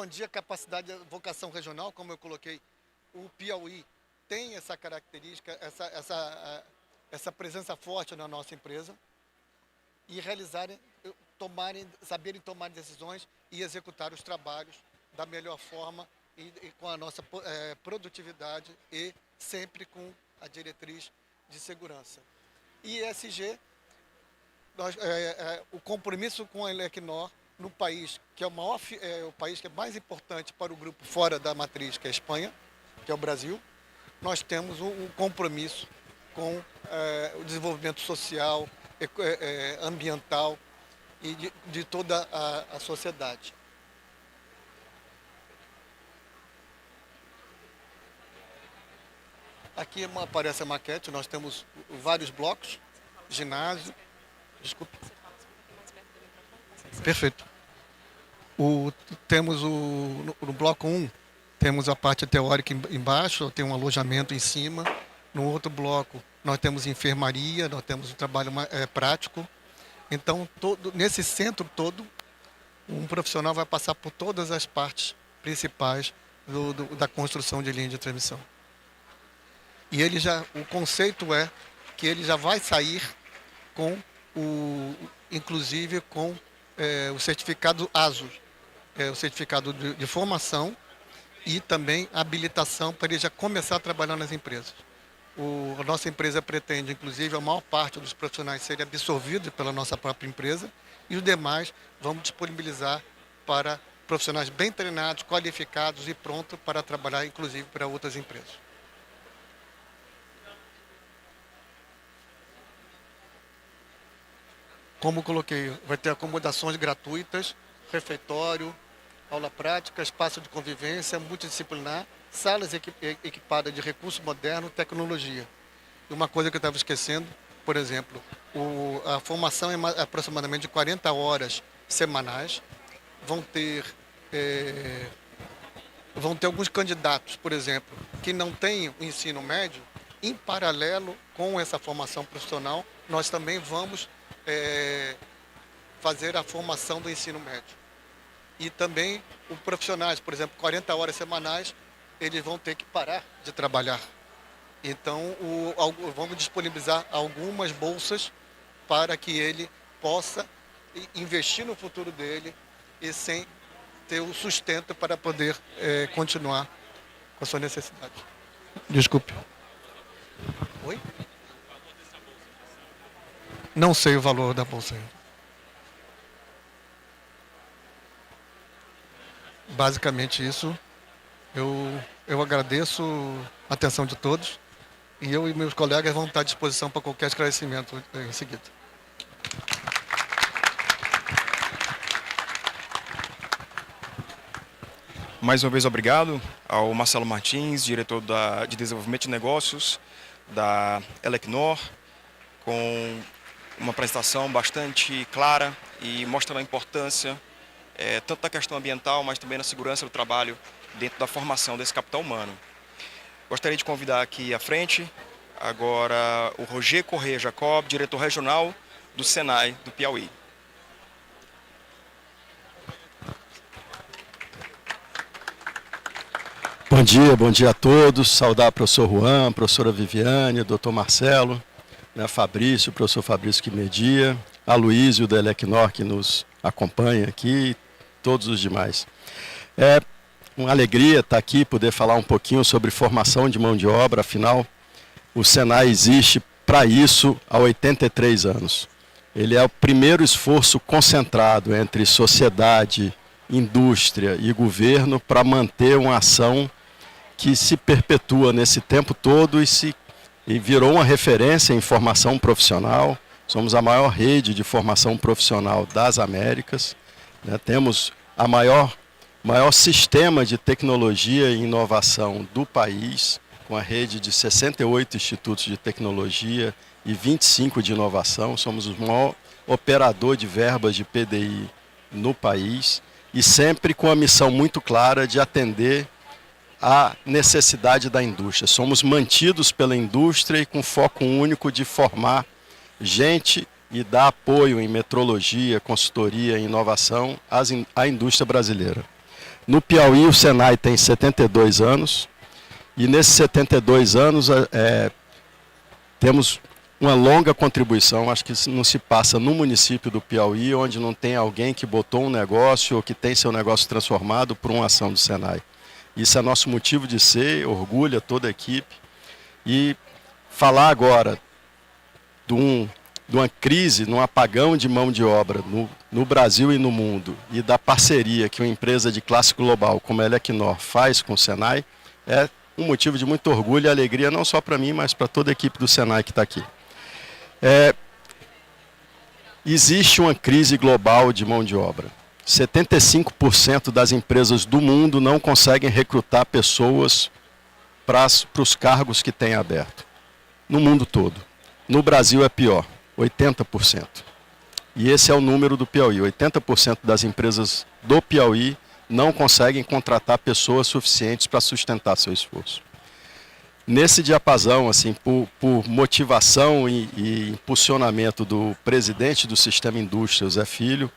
Expandir a capacidade de vocação regional, como eu coloquei, o Piauí tem essa característica, essa presença forte na nossa empresa e saberem tomar decisões e executar os trabalhos da melhor forma e com a nossa produtividade e sempre com a diretriz de segurança. E ESG, o compromisso com a Elecnor no país que é o país que é mais importante para o grupo fora da matriz, que é a Espanha, que é o Brasil, nós temos um compromisso com o desenvolvimento social, ambiental e de toda a sociedade. Aqui aparece a maquete, nós temos vários blocos, ginásio, desculpe. Perfeito. Temos no bloco 1, temos a parte teórica embaixo, tem um alojamento em cima. No outro bloco, nós temos enfermaria, nós temos um trabalho prático. Então, nesse centro todo, um profissional vai passar por todas as partes principais da construção de linha de transmissão. E o conceito é que ele já vai sair inclusive com o certificado ASO, o certificado de formação e também habilitação para ele já começar a trabalhar nas empresas. A nossa empresa pretende, inclusive, a maior parte dos profissionais serem absorvidos pela nossa própria empresa e os demais vamos disponibilizar para profissionais bem treinados, qualificados e prontos para trabalhar, inclusive, para outras empresas. Como coloquei, vai ter acomodações gratuitas, refeitório, aula prática, espaço de convivência, multidisciplinar, salas equipadas de recurso moderno, tecnologia. E uma coisa que eu estava esquecendo, por exemplo, a formação é aproximadamente de 40 horas semanais. Vão ter alguns candidatos, por exemplo, que não têm o ensino médio. Em paralelo com essa formação profissional, nós também vamos fazer a formação do ensino médio. E também os profissionais, por exemplo, 40 horas semanais, eles vão ter que parar de trabalhar. Então, vamos disponibilizar algumas bolsas para que ele possa investir no futuro dele e sem ter o sustento para poder continuar com a sua necessidade. Desculpe. Oi? Não sei o valor da bolsa. Basicamente isso. Eu agradeço a atenção de todos e eu e meus colegas vão estar à disposição para qualquer esclarecimento em seguida. Mais uma vez, obrigado ao Marcelo Martins, diretor de Desenvolvimento de Negócios da Elecnor, com uma apresentação bastante clara e mostrando a importância tanto da questão ambiental, mas também na segurança do trabalho dentro da formação desse capital humano. Gostaria de convidar aqui à frente agora o Roger Corrêa Jacob, diretor regional do Senai do Piauí. Bom dia a todos. Saudar o professor Juan, a professora Viviane, o doutor Marcelo, Fabrício, o professor Fabrício que media, a Luísio da Elecnor que nos acompanha aqui, todos os demais. É uma alegria estar aqui, poder falar um pouquinho sobre formação de mão de obra, afinal, o Senai existe para isso há 83 anos. Ele é o primeiro esforço concentrado entre sociedade, indústria e governo para manter uma ação que se perpetua nesse tempo todo e virou uma referência em formação profissional. Somos a maior rede de formação profissional das Américas. Temos a maior sistema de tecnologia e inovação do país, com a rede de 68 institutos de tecnologia e 25 de inovação. Somos o maior operador de verbas de PDI no país e sempre com a missão muito clara de atender a necessidade da indústria. Somos mantidos pela indústria e com foco único de formar gente e dar apoio em metrologia, consultoria e inovação à indústria brasileira. No Piauí, o Senai tem 72 anos, e nesses 72 anos temos uma longa contribuição. Acho que não se passa no município do Piauí onde não tem alguém que botou um negócio ou que tem seu negócio transformado por uma ação do Senai. Isso é nosso motivo de ser, orgulha toda a equipe. E falar agora de uma crise, de um apagão de mão de obra no Brasil e no mundo, e da parceria que uma empresa de classe global como a Elecnor faz com o Senai, é um motivo de muito orgulho e alegria, não só para mim, mas para toda a equipe do Senai que está aqui. Existe uma crise global de mão de obra. 75% das empresas do mundo não conseguem recrutar pessoas para os cargos que têm aberto. No mundo todo. No Brasil é pior, 80%. E esse é o número do Piauí. 80% das empresas do Piauí não conseguem contratar pessoas suficientes para sustentar seu esforço. Nesse diapasão, assim, por motivação e impulsionamento do presidente do Sistema Indústria, Zé Filho,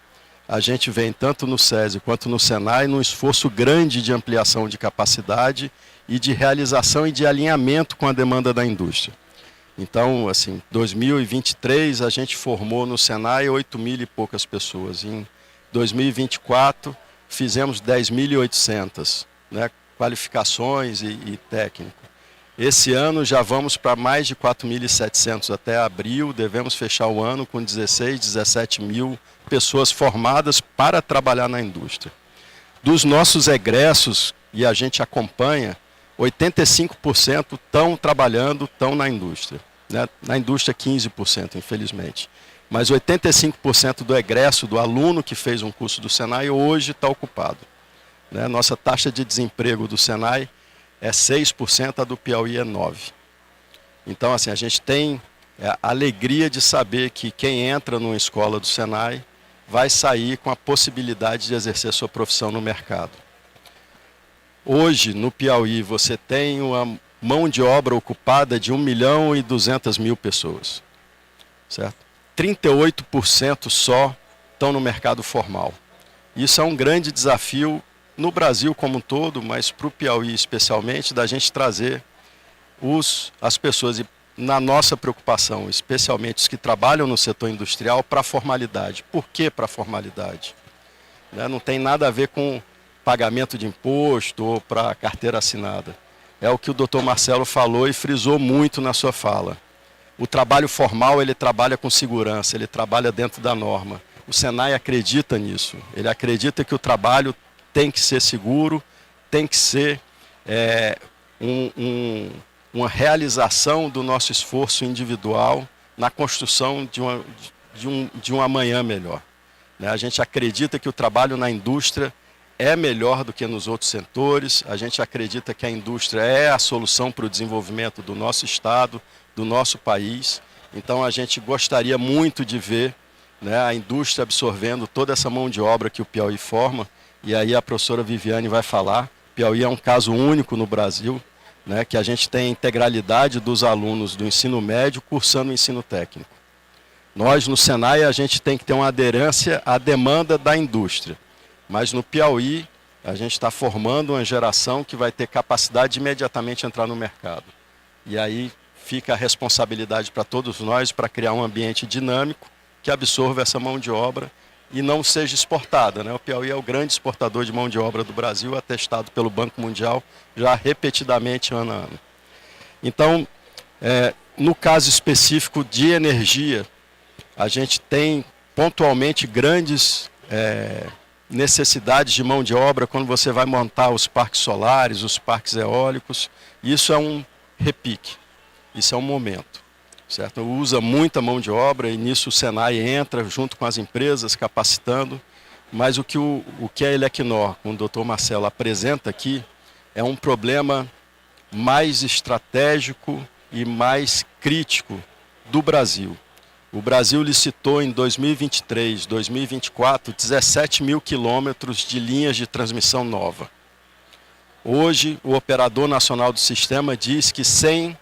a gente vem tanto no SESI quanto no Senai num esforço grande de ampliação de capacidade e de realização e de alinhamento com a demanda da indústria. Então, assim, 2023 a gente formou no Senai 8.000 e poucas pessoas. Em 2024 fizemos 10.800, né, qualificações e técnico. Esse ano já vamos para mais de 4.700 até abril, devemos fechar o ano com 16, 17 mil pessoas formadas para trabalhar na indústria. Dos nossos egressos, e a gente acompanha, 85% estão trabalhando, estão na indústria. Né? Na indústria 15%, infelizmente. Mas 85% do egresso, do aluno que fez um curso do Senai, hoje está ocupado. Né? Nossa taxa de desemprego do Senai é 6%, a do Piauí é 9%. Então, assim, a gente tem a alegria de saber que quem entra numa escola do Senai vai sair com a possibilidade de exercer sua profissão no mercado. Hoje, no Piauí, você tem uma mão de obra ocupada de 1.200.000 pessoas. Certo? 38% só estão no mercado formal. Isso é um grande desafio no Brasil como um todo, mas para o Piauí especialmente, da gente trazer as pessoas, e na nossa preocupação, especialmente os que trabalham no setor industrial, para a formalidade. Por que para a formalidade? Não tem nada a ver com pagamento de imposto ou para carteira assinada. É o que o Dr. Marcelo falou e frisou muito na sua fala. O trabalho formal, ele trabalha com segurança, ele trabalha dentro da norma. O Senai acredita nisso. Ele acredita que o trabalho tem que ser seguro, tem que ser uma realização do nosso esforço individual na construção de um amanhã melhor. A gente acredita que o trabalho na indústria é melhor do que nos outros setores, a gente acredita que a indústria é a solução para o desenvolvimento do nosso estado, do nosso país. Então a gente gostaria muito de ver, né, a indústria absorvendo toda essa mão de obra que o Piauí forma, e aí a professora Viviane vai falar. O Piauí é um caso único no Brasil, né, que a gente tem a integralidade dos alunos do ensino médio cursando o ensino técnico. Nós, no Senai, a gente tem que ter uma aderência à demanda da indústria. Mas no Piauí, a gente está formando uma geração que vai ter capacidade de imediatamente entrar no mercado. E aí fica a responsabilidade para todos nós para criar um ambiente dinâmico que absorva essa mão de obra e não seja exportada. Né? O Piauí é o grande exportador de mão de obra do Brasil, atestado pelo Banco Mundial já repetidamente ano a ano. Então, no caso específico de energia, a gente tem pontualmente grandes necessidades de mão de obra quando você vai montar os parques solares, os parques eólicos. Isso é um repique, isso é um momento. Certo? Usa muita mão de obra e nisso o Senai entra junto com as empresas, capacitando. Mas o que a Elecnor, com o Dr. Marcelo, apresenta aqui é um problema mais estratégico e mais crítico do Brasil. O Brasil licitou em 2023, 2024, 17 mil quilômetros de linhas de transmissão nova. Hoje, o operador nacional do sistema diz que sem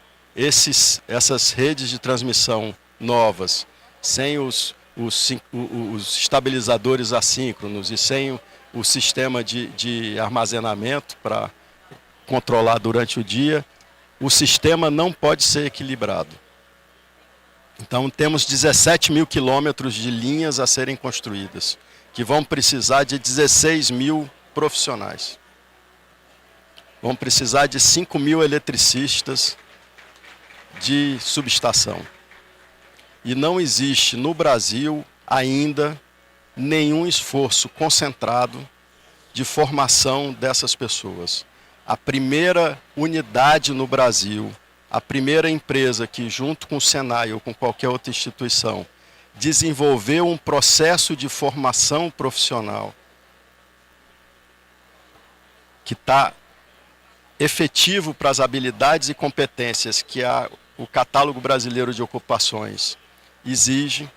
essas redes de transmissão novas, sem os estabilizadores assíncronos e sem o sistema de armazenamento para controlar durante o dia, o sistema não pode ser equilibrado. Então temos 17 mil quilômetros de linhas a serem construídas, que vão precisar de 16 mil profissionais. Vão precisar de 5 mil eletricistas de subestação. E não existe no Brasil ainda nenhum esforço concentrado de formação dessas pessoas. A primeira unidade no Brasil, a primeira empresa que, junto com o Senai ou com qualquer outra instituição, desenvolveu um processo de formação profissional que está efetivo para as habilidades e competências que o Catálogo Brasileiro de Ocupações exige,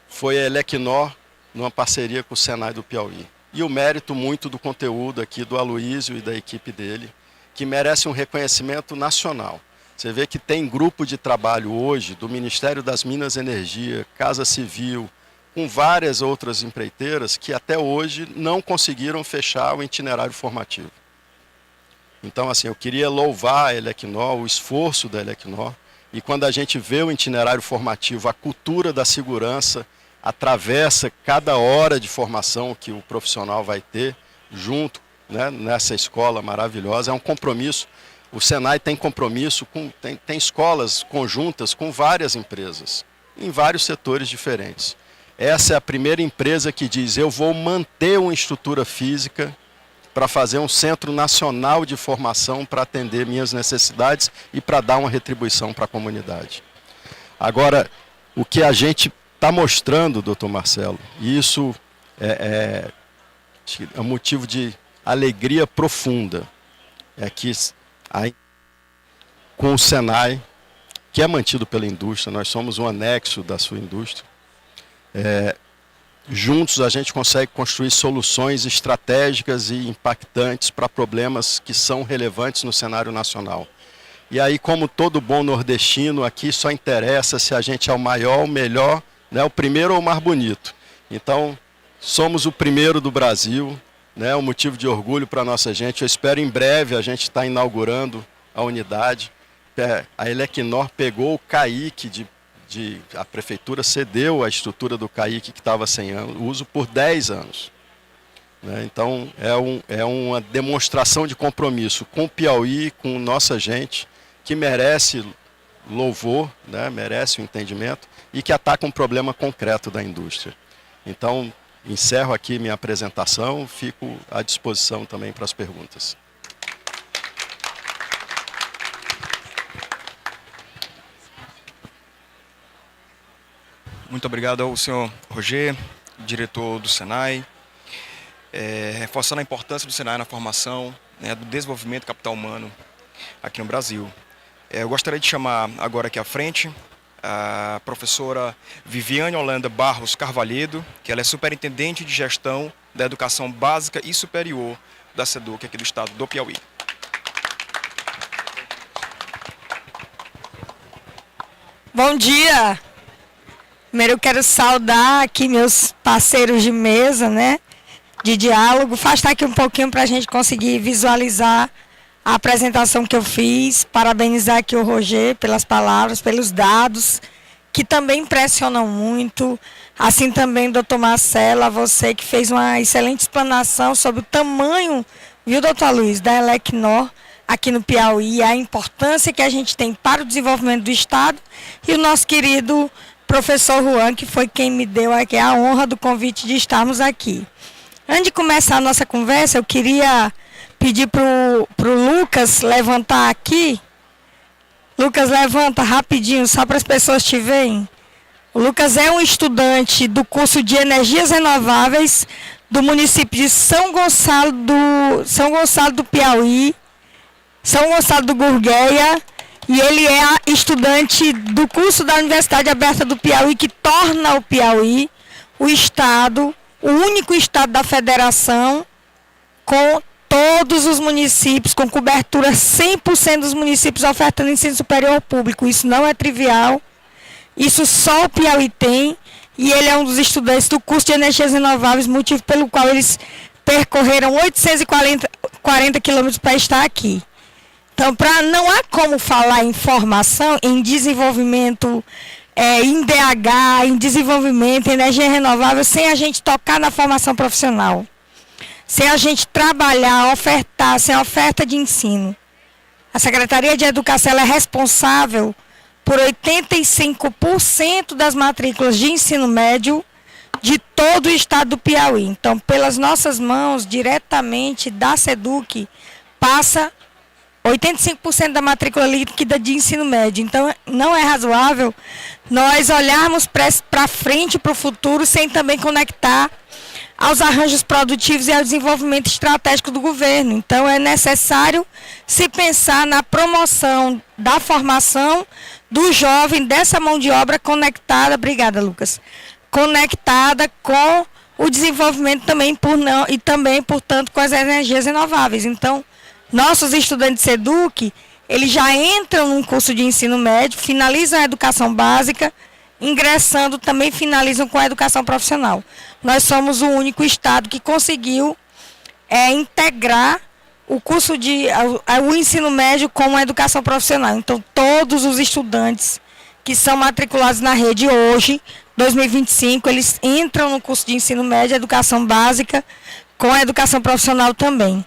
foi a Elecnor, numa parceria com o Senai do Piauí. E o mérito muito do conteúdo aqui do Aloísio e da equipe dele, que merece um reconhecimento nacional. Você vê que tem grupo de trabalho hoje do Ministério das Minas e Energia, Casa Civil, com várias outras empreiteiras que até hoje não conseguiram fechar o itinerário formativo. Então, assim, eu queria louvar a Elecnor, o esforço da Elecnor, e quando a gente vê o itinerário formativo, a cultura da segurança atravessa cada hora de formação que o profissional vai ter junto, né, nessa escola maravilhosa. É um compromisso. O Senai tem compromisso, tem escolas conjuntas com várias empresas, em vários setores diferentes. Essa é a primeira empresa que diz, eu vou manter uma estrutura física para fazer um centro nacional de formação para atender minhas necessidades e para dar uma retribuição para a comunidade. Agora, o que a gente está mostrando, doutor Marcelo, e isso é um motivo de alegria profunda, é que com o Senai, que é mantido pela indústria, nós somos um anexo da sua indústria, juntos a gente consegue construir soluções estratégicas e impactantes para problemas que são relevantes no cenário nacional. E aí, como todo bom nordestino, aqui só interessa se a gente é o maior, o melhor, né, o primeiro ou o mais bonito. Então, somos o primeiro do Brasil, né, um motivo de orgulho para a nossa gente. Eu espero em breve a gente estar inaugurando a unidade. A Elecnor pegou o CAIC a prefeitura cedeu a estrutura do CAIC que estava sem uso por 10 anos. Né? Então, é uma demonstração de compromisso com o Piauí, com nossa gente, que merece louvor, né? Merece o entendimento e que ataca um problema concreto da indústria. Então, encerro aqui minha apresentação, fico à disposição também para as perguntas. Muito obrigado ao senhor Roger, diretor do Senai, reforçando a importância do Senai na formação, né, do desenvolvimento do capital humano aqui no Brasil. Eu gostaria de chamar agora aqui à frente a professora Viviane Holanda Barros Carvalhedo, que ela é superintendente de gestão da educação básica e superior da SEDUC aqui do estado do Piauí. Bom dia! Primeiro eu quero saudar aqui meus parceiros de mesa, né, de diálogo. Afastar aqui um pouquinho para a gente conseguir visualizar a apresentação que eu fiz. Parabenizar aqui o Roger pelas palavras, pelos dados, que também impressionam muito. Assim também o doutor Marcelo, a você que fez uma excelente explanação sobre o tamanho, viu, doutor Luiz, da Elecnor aqui no Piauí, a importância que a gente tem para o desenvolvimento do Estado, e o nosso querido professor Juan, que foi quem me deu aqui a honra do convite de estarmos aqui. Antes de começar a nossa conversa, eu queria pedir para o Lucas levantar aqui. Lucas, levanta rapidinho, só para as pessoas te verem. O Lucas é um estudante do curso de Energias Renováveis do município de São Gonçalo do Piauí, São Gonçalo do Gurgueia. E ele é estudante do curso da Universidade Aberta do Piauí, que torna o Piauí o estado, o único estado da federação, com todos os municípios, com cobertura 100% dos municípios ofertando ensino superior público. Isso não é trivial, isso só o Piauí tem, e ele é um dos estudantes do curso de Energias Renováveis, motivo pelo qual eles percorreram 840 quilômetros para estar aqui. Então, não há como falar em formação, em desenvolvimento, em DH, em desenvolvimento, em energia renovável, sem a gente tocar na formação profissional. Sem a gente trabalhar, ofertar, sem a oferta de ensino. A Secretaria de Educação ela é responsável por 85% das matrículas de ensino médio de todo o estado do Piauí. Então, pelas nossas mãos, diretamente da SEDUC, passa 85% da matrícula líquida de ensino médio. Então, não é razoável nós olharmos para frente, para o futuro, sem também conectar aos arranjos produtivos e ao desenvolvimento estratégico do governo. Então, é necessário se pensar na promoção da formação do jovem, dessa mão de obra conectada, obrigada, Lucas, conectada com o desenvolvimento também, portanto, com as energias renováveis. Então, nossos estudantes SEDUC, eles já entram num curso de ensino médio, finalizam a educação básica, ingressando também finalizam com a educação profissional. Nós somos o único estado que conseguiu integrar o curso o ensino médio com a educação profissional. Então, todos os estudantes que são matriculados na rede hoje, 2025, eles entram no curso de ensino médio, educação básica, com a educação profissional também.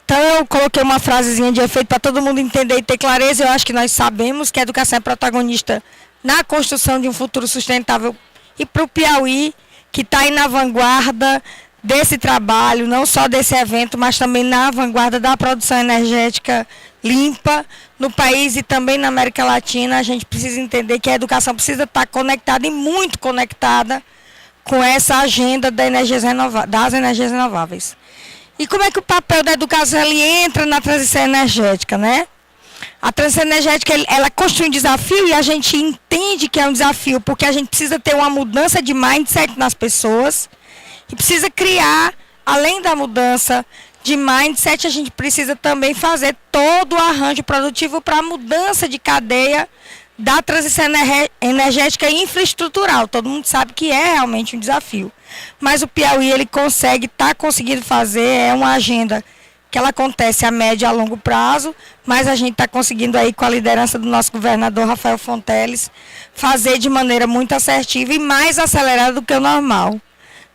Então, eu coloquei uma frasezinha de efeito para todo mundo entender e ter clareza. Eu acho que nós sabemos que a educação é protagonista na construção de um futuro sustentável e para o Piauí, que está aí na vanguarda desse trabalho, não só desse evento, mas também na vanguarda da produção energética limpa no país e também na América Latina. A gente precisa entender que a educação precisa estar conectada e muito conectada com essa agenda das energias renováveis. E como é que o papel da educação ele entra na transição energética, né? A transição energética, ela constitui um desafio e a gente entende que é um desafio porque a gente precisa ter uma mudança de mindset nas pessoas e precisa criar, além da mudança de mindset, a gente precisa também fazer todo o arranjo produtivo para a mudança de cadeia da transição energética e infraestrutural. Todo mundo sabe que é realmente um desafio. Mas o Piauí, ele está conseguindo fazer, é uma agenda que ela acontece a médio e a longo prazo, mas a gente está conseguindo aí, com a liderança do nosso governador Rafael Fonteles, fazer de maneira muito assertiva e mais acelerada do que o normal,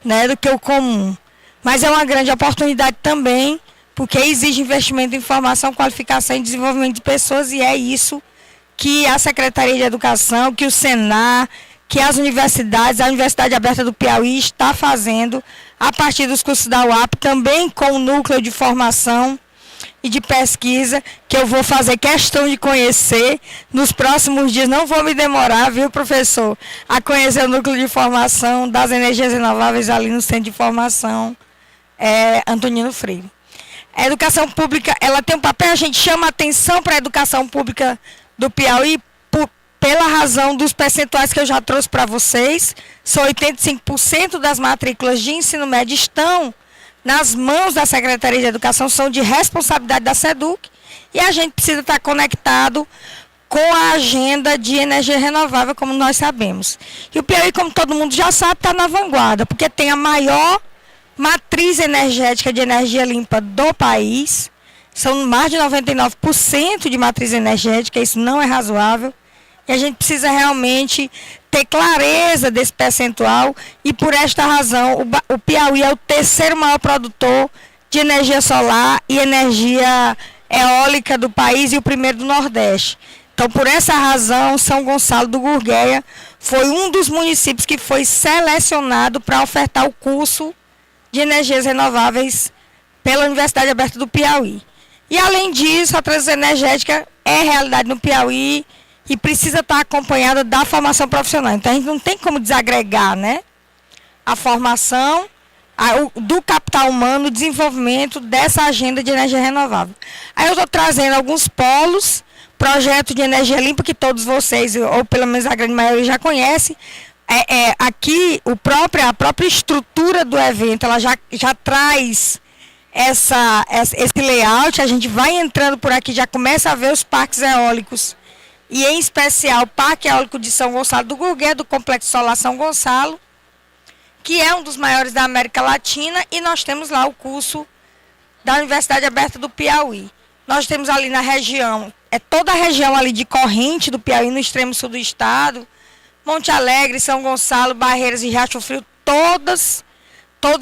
né, do que o comum. Mas é uma grande oportunidade também, porque exige investimento em formação, qualificação e desenvolvimento de pessoas, e é isso que a Secretaria de Educação, que o Senar, que as universidades, a Universidade Aberta do Piauí está fazendo a partir dos cursos da UAP, também com o núcleo de formação e de pesquisa, que eu vou fazer questão de conhecer nos próximos dias. Não vou me demorar, viu, professor, a conhecer o núcleo de formação das energias renováveis ali no Centro de Formação Antonino Freire. A educação pública, ela tem um papel, a gente chama atenção para a educação pública do Piauí pela razão dos percentuais que eu já trouxe para vocês. São 85% das matrículas de ensino médio estão nas mãos da Secretaria de Educação, são de responsabilidade da SEDUC, e a gente precisa estar conectado com a agenda de energia renovável, como nós sabemos. E o Piauí, como todo mundo já sabe, está na vanguarda, porque tem a maior matriz energética de energia limpa do país. São mais de 99% de matriz energética, isso não é razoável. E a gente precisa realmente ter clareza desse percentual, e por esta razão o Piauí é o terceiro maior produtor de energia solar e energia eólica do país e o primeiro do Nordeste. Então, por essa razão, São Gonçalo do Gurgueia foi um dos municípios que foi selecionado para ofertar o curso de energias renováveis pela Universidade Aberta do Piauí. E, além disso, a transição energética é realidade no Piauí e precisa estar acompanhada da formação profissional. Então, a gente não tem como desagregar, né, a formação do capital humano, o desenvolvimento dessa agenda de energia renovável. Aí eu estou trazendo alguns polos, projeto de energia limpa, que todos vocês, ou pelo menos a grande maioria, já conhecem. Aqui, a própria estrutura do evento, ela já traz esse layout. A gente vai entrando por aqui, já começa a ver os parques eólicos, e em especial o Parque Eólico de São Gonçalo do Gurgueia, do Complexo Solar São Gonçalo, que é um dos maiores da América Latina, e nós temos lá o curso da Universidade Aberta do Piauí. Nós temos ali na região, toda a região ali de Corrente do Piauí, no extremo sul do estado, Monte Alegre, São Gonçalo, Barreiras e Riacho Frio, todos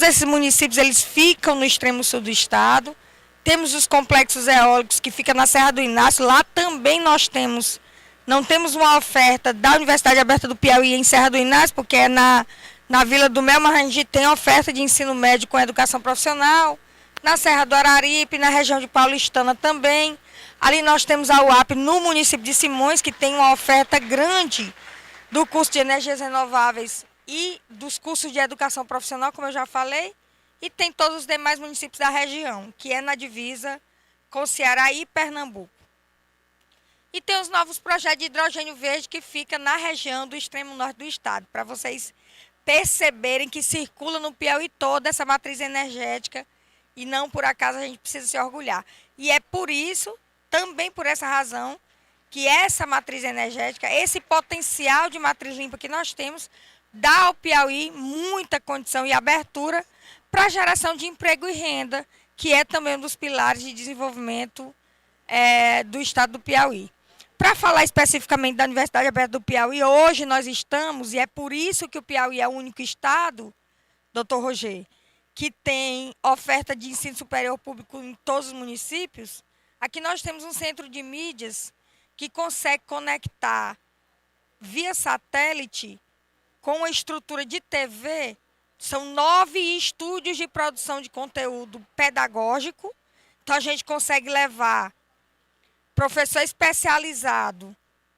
esses municípios eles ficam no extremo sul do estado. Temos os complexos eólicos que ficam na Serra do Inácio, lá também nós não temos uma oferta da Universidade Aberta do Piauí em Serra do Inácio, porque é na Vila do Mel, mas a gente tem oferta de ensino médio com educação profissional, na Serra do Araripe, na região de Paulistana também. Ali nós temos a UAP no município de Simões, que tem uma oferta grande do curso de energias renováveis e dos cursos de educação profissional, como eu já falei, e tem todos os demais municípios da região, que é na divisa com Ceará e Pernambuco. E tem os novos projetos de hidrogênio verde que fica na região do extremo norte do estado, para vocês perceberem que circula no Piauí toda essa matriz energética e não por acaso a gente precisa se orgulhar. E é por isso, também por essa razão, que essa matriz energética, esse potencial de matriz limpa que nós temos, dá ao Piauí muita condição e abertura para a geração de emprego e renda, que é também um dos pilares de desenvolvimento do estado do Piauí. Para falar especificamente da Universidade Aberta do Piauí, hoje nós estamos, e é por isso que o Piauí é o único estado, doutor Roger, que tem oferta de ensino superior público em todos os municípios. Aqui nós temos um centro de mídias que consegue conectar via satélite com uma estrutura de TV. São 9 estúdios de produção de conteúdo pedagógico. Então, a gente consegue levar professor especializado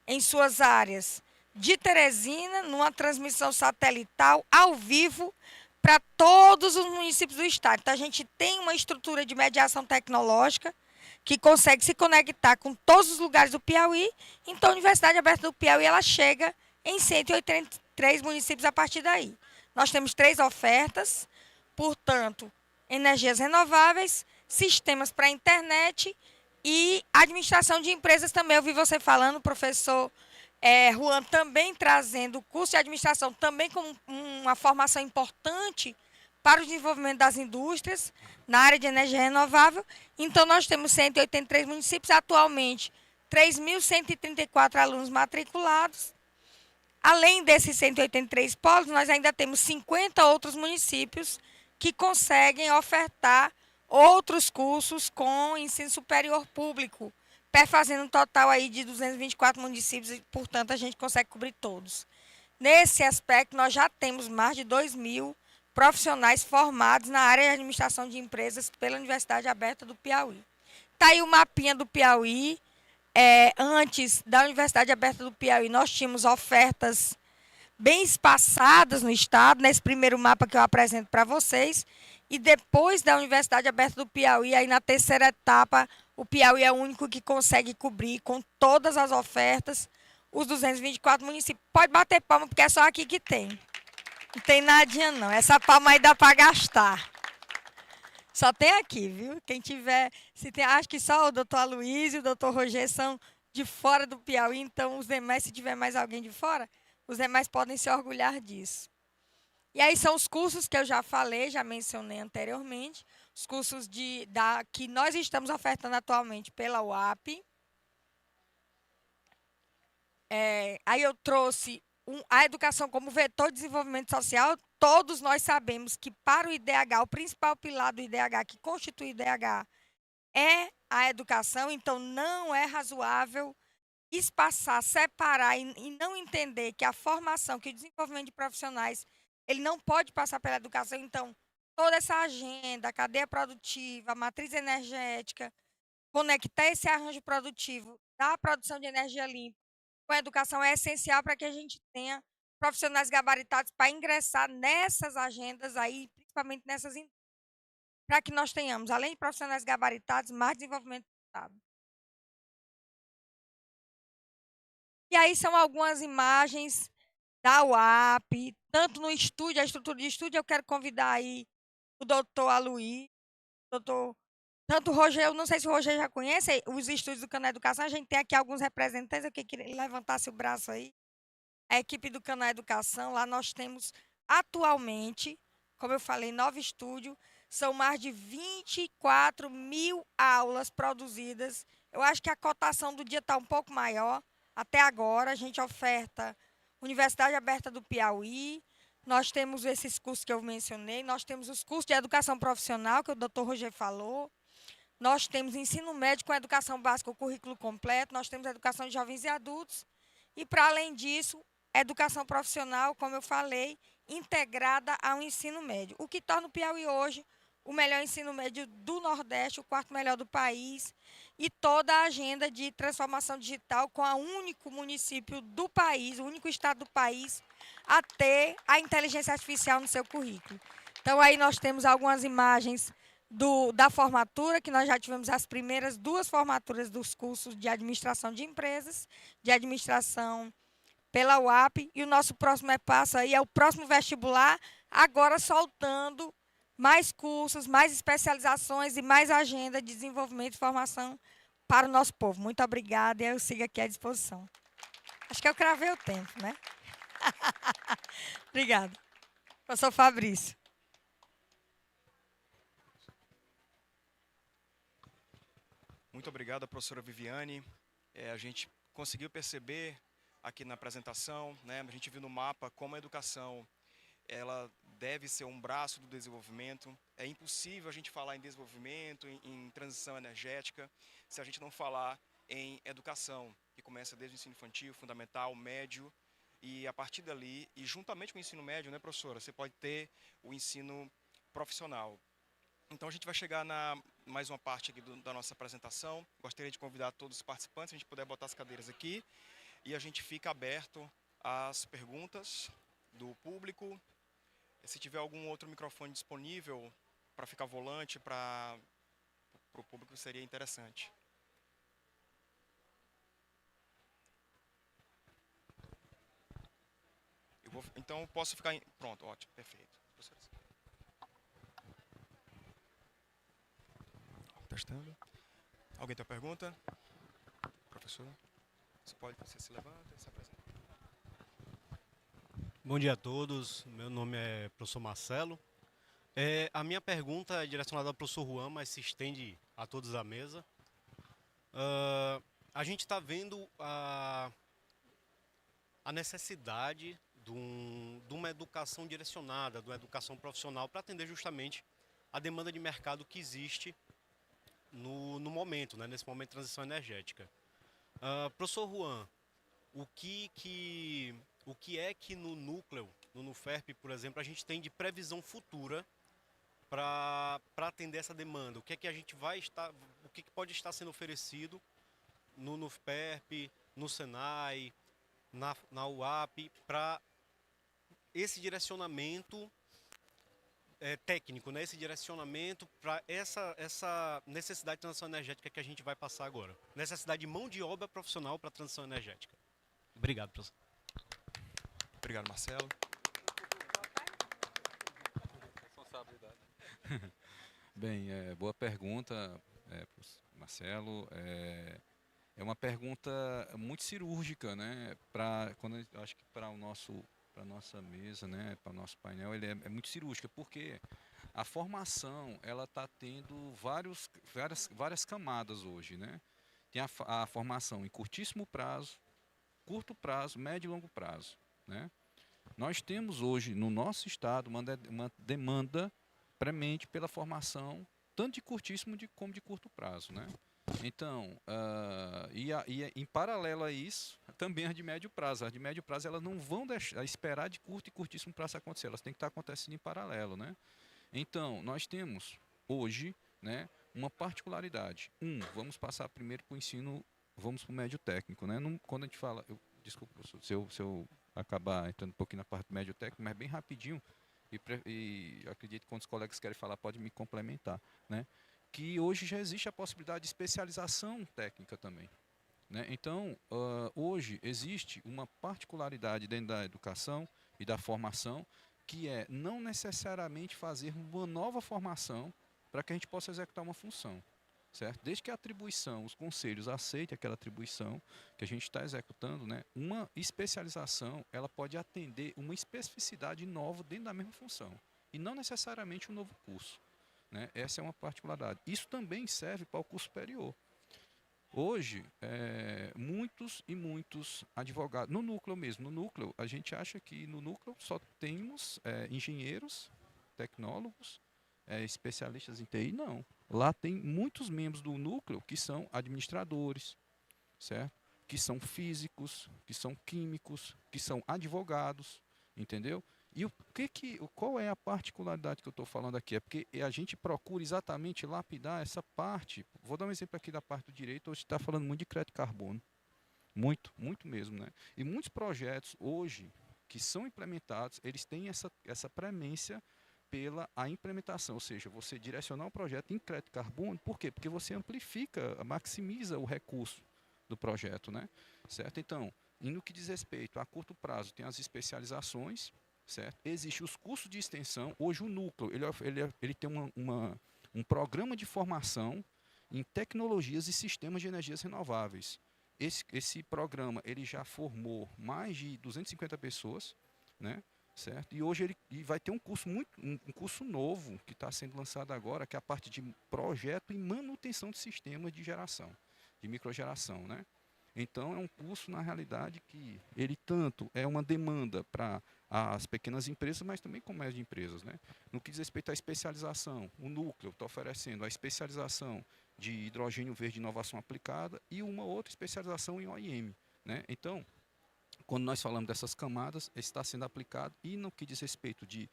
em suas áreas de Teresina, numa transmissão satelital, ao vivo, para todos os municípios do estado. Então, a gente tem uma estrutura de mediação tecnológica que consegue se conectar com todos os lugares do Piauí. Então, a Universidade Aberta do Piauí ela chega em 183 municípios a partir daí. Nós temos 3 ofertas, portanto, energias renováveis, sistemas para a internet e administração de empresas também. Eu vi você falando, professor Juan, também trazendo o curso de administração também como uma formação importante para o desenvolvimento das indústrias na área de energia renovável. Então, nós temos 183 municípios, atualmente 3.134 alunos matriculados. Além desses 183 polos, nós ainda temos 50 outros municípios que conseguem ofertar outros cursos com ensino superior público, fazendo um total aí de 224 municípios e, portanto, a gente consegue cobrir todos. Nesse aspecto, nós já temos mais de 2.000 profissionais formados na área de administração de empresas pela Universidade Aberta do Piauí. Está aí o mapinha do Piauí. Antes da Universidade Aberta do Piauí, nós tínhamos ofertas bem espaçadas no estado, nesse primeiro mapa que eu apresento para vocês. E depois da Universidade Aberta do Piauí, aí na terceira etapa, o Piauí é o único que consegue cobrir com todas as ofertas os 224 municípios. Pode bater palma, porque é só aqui que tem. Não tem nadinha, não. Essa palma aí dá para gastar. Só tem aqui, viu? Quem tiver... acho que só o doutor Aloysio e o doutor Roger são de fora do Piauí, então os demais, se tiver mais alguém de fora, os demais podem se orgulhar disso. E aí são os cursos que eu já falei, já mencionei anteriormente, os cursos que nós estamos ofertando atualmente pela UAP. Aí eu trouxe a educação como vetor de desenvolvimento social. Todos nós sabemos que para o IDH, o principal pilar do IDH, que constitui o IDH, é a educação. Então, não é razoável espaçar, separar e não entender que a formação, que o desenvolvimento de profissionais, ele não pode passar pela educação. Então, toda essa agenda, a cadeia produtiva, a matriz energética, conectar esse arranjo produtivo da produção de energia limpa com a educação é essencial para que a gente tenha profissionais gabaritados para ingressar nessas agendas aí, principalmente nessas indústrias, para que nós tenhamos, além de profissionais gabaritados, mais desenvolvimento do Estado. E aí são algumas imagens da UAP, tanto no estúdio, a estrutura de estúdio. Eu quero convidar aí o doutor Aloysio, tanto o Roger, eu não sei se o Roger já conhece os estúdios do Canal Educação. A gente tem aqui alguns representantes, eu queria que ele levantasse o braço aí. A equipe do Canal Educação, lá nós temos atualmente, como eu falei, Nova Estúdio, são mais de 24 mil aulas produzidas. Eu acho que a cotação do dia está um pouco maior. Até agora, a gente oferta Universidade Aberta do Piauí, nós temos esses cursos que eu mencionei, nós temos os cursos de educação profissional, que o doutor Roger falou, nós temos ensino médio com educação básica, o currículo completo, nós temos educação de jovens e adultos, e, para além disso, educação profissional, como eu falei, integrada ao ensino médio, o que torna o Piauí hoje o melhor ensino médio do Nordeste, o quarto melhor do país, e toda a agenda de transformação digital com o único município do país, o único estado do país, a ter a inteligência artificial no seu currículo. Então, aí nós temos algumas imagens da formatura, que nós já tivemos as primeiras 2 formaturas dos cursos de administração de empresas, de administração pela UAP, e o nosso próximo passo aí é o próximo vestibular, agora soltando mais cursos, mais especializações e mais agenda de desenvolvimento e formação para o nosso povo. Muito obrigada e eu sigo aqui à disposição. Acho que eu cravei o tempo, né? Obrigada. Professor Fabrício. Muito obrigado, professora Viviane. A gente conseguiu perceber aqui na apresentação, né? A gente viu no mapa como a educação ela deve ser um braço do desenvolvimento. É impossível a gente falar em desenvolvimento, em transição energética, se a gente não falar em educação, que começa desde o ensino infantil, fundamental, médio, e a partir dali, e juntamente com o ensino médio, né, professora, você pode ter o ensino profissional. Então a gente vai chegar na mais uma parte aqui da nossa apresentação. Gostaria de convidar todos os participantes, se a gente puder botar as cadeiras aqui, e a gente fica aberto às perguntas do público. Se tiver algum outro microfone disponível para ficar volante para o público, seria interessante. Então, posso ficar... Pronto, ótimo, perfeito. Testando. Alguém tem uma pergunta? Professor? Você se levanta e se apresenta. Bom dia a todos, meu nome é professor Marcelo. A minha pergunta é direcionada ao professor Juan, mas se estende a todos da mesa. A gente está vendo a necessidade de uma educação direcionada, de uma educação profissional para atender justamente a demanda de mercado que existe no momento, né, nesse momento de transição energética. Professor Juan, o que é que no núcleo, no NUFERP, por exemplo, a gente tem de previsão futura para atender essa demanda? O que é que a gente o que pode estar sendo oferecido no NUFERP, no Senai, na UAP, para esse direcionamento técnico, né? Esse direcionamento para essa necessidade de transição energética que a gente vai passar agora. Necessidade de mão de obra profissional para a transição energética. Obrigado, professor. Obrigado, Marcelo. Responsabilidade. Bem, boa pergunta, Marcelo. É uma pergunta muito cirúrgica, né? Acho que para a nossa mesa, né? Para o nosso painel, ele é muito cirúrgica, porque a formação ela está tendo várias camadas hoje, né? Tem a formação em curtíssimo prazo, curto prazo, médio e longo prazo, né? Nós temos hoje no nosso estado uma demanda premente pela formação tanto de curtíssimo como de curto prazo, né? Então, em paralelo a isso, também as de médio prazo. As de médio prazo elas não vão esperar de curto e curtíssimo prazo acontecer, elas têm que estar acontecendo em paralelo, né? Então, nós temos hoje, né, uma particularidade. Vamos passar primeiro para o ensino, vamos para o médio técnico, né? Quando a gente fala, desculpa, professor, se eu acabar entrando um pouquinho na parte do médio técnico, mas bem rapidinho, e acredito que quando os colegas querem falar, pode me complementar, né? Que hoje já existe a possibilidade de especialização técnica também, né? Então, hoje existe uma particularidade dentro da educação e da formação, que é não necessariamente fazer uma nova formação para que a gente possa executar uma função. certo? Desde que a atribuição, os conselhos aceitem aquela atribuição que a gente está executando, né? Uma especialização, ela pode atender uma especificidade nova dentro da mesma função, e não necessariamente um novo curso, né? Essa é uma particularidade. Isso também serve para o curso superior. Hoje, muitos advogados, no núcleo mesmo, a gente acha que no núcleo só temos engenheiros, tecnólogos, especialistas em TI, não. Lá tem muitos membros do núcleo que são administradores, certo? Que são físicos, que são químicos, que são advogados, entendeu? E qual é a particularidade que eu estou falando aqui? É porque a gente procura exatamente lapidar essa parte. Vou dar um exemplo aqui da parte do direito. Hoje está falando muito de crédito de carbono. Muito, muito mesmo, né? E muitos projetos hoje que são implementados, eles têm essa premência pela a implementação, ou seja, você direcionar um projeto em crédito de carbono. Por quê? Porque você amplifica, maximiza o recurso do projeto, né? Certo? Então, no que diz respeito a curto prazo, tem as especializações, certo? Existem os cursos de extensão. Hoje o núcleo ele tem um programa de formação em tecnologias e sistemas de energias renováveis. Esse programa ele já formou mais de 250 pessoas, né? Certo? E hoje ele vai ter um curso novo que está sendo lançado agora, que é a parte de projeto e manutenção de sistemas de geração, de microgeração, né? Então é um curso, na realidade, que ele tanto é uma demanda para as pequenas empresas, mas também comércio de empresas, né? No que diz respeito à especialização, o núcleo está oferecendo a especialização de hidrogênio verde de inovação aplicada e uma outra especialização em OIM, né? Então, quando nós falamos dessas camadas, está sendo aplicado. E no que diz respeito de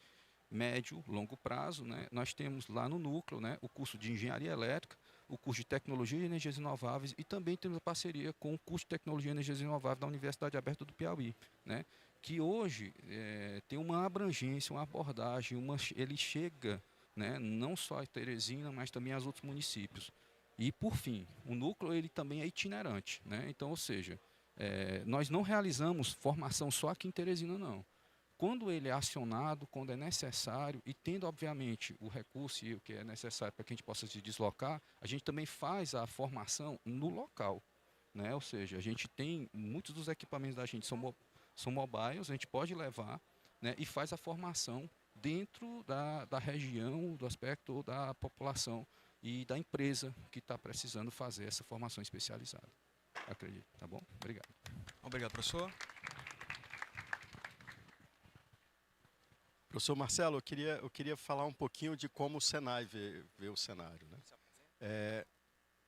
médio, longo prazo, né, nós temos lá no núcleo, né, o curso de engenharia elétrica, o curso de tecnologia e energias renováveis, e também temos a parceria com o curso de tecnologia e energias renováveis da Universidade Aberta do Piauí, né, que hoje tem uma abrangência, uma abordagem, ele chega, né, não só a Teresina, mas também aos outros municípios. E, por fim, o núcleo ele também é itinerante, né, então, ou seja, nós não realizamos formação só aqui em Teresina, não. Quando ele é acionado, quando é necessário, e tendo, obviamente, o recurso e o que é necessário para que a gente possa se deslocar, a gente também faz a formação no local, né? Ou seja, a gente tem, muitos dos equipamentos da gente são mobiles, a gente pode levar, né? E faz a formação dentro da região, do aspecto da população e da empresa que está precisando fazer essa formação especializada. Acredito, tá bom? Obrigado. Obrigado, professor. Professor Marcelo, eu queria falar um pouquinho de como o Senai vê o cenário, né?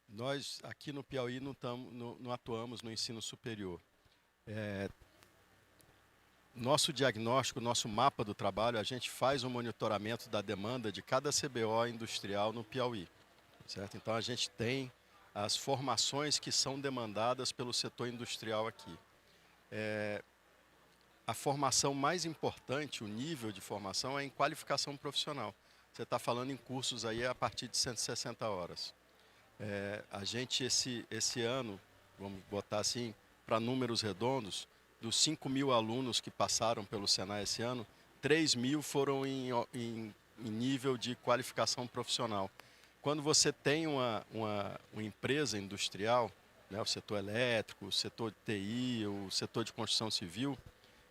Nós, aqui no Piauí, não atuamos no ensino superior. Nosso diagnóstico, nosso mapa do trabalho, a gente faz um monitoramento da demanda de cada CBO industrial no Piauí, certo? Então, a gente tem as formações que são demandadas pelo setor industrial aqui. A formação mais importante, o nível de formação, é em qualificação profissional. Você está falando em cursos aí a partir de 160 horas. A gente, esse ano, vamos botar assim, para números redondos, dos 5.000 alunos que passaram pelo Senai esse ano, 3.000 foram em nível de qualificação profissional. Quando você tem uma empresa industrial, né, o setor elétrico, o setor de TI, o setor de construção civil,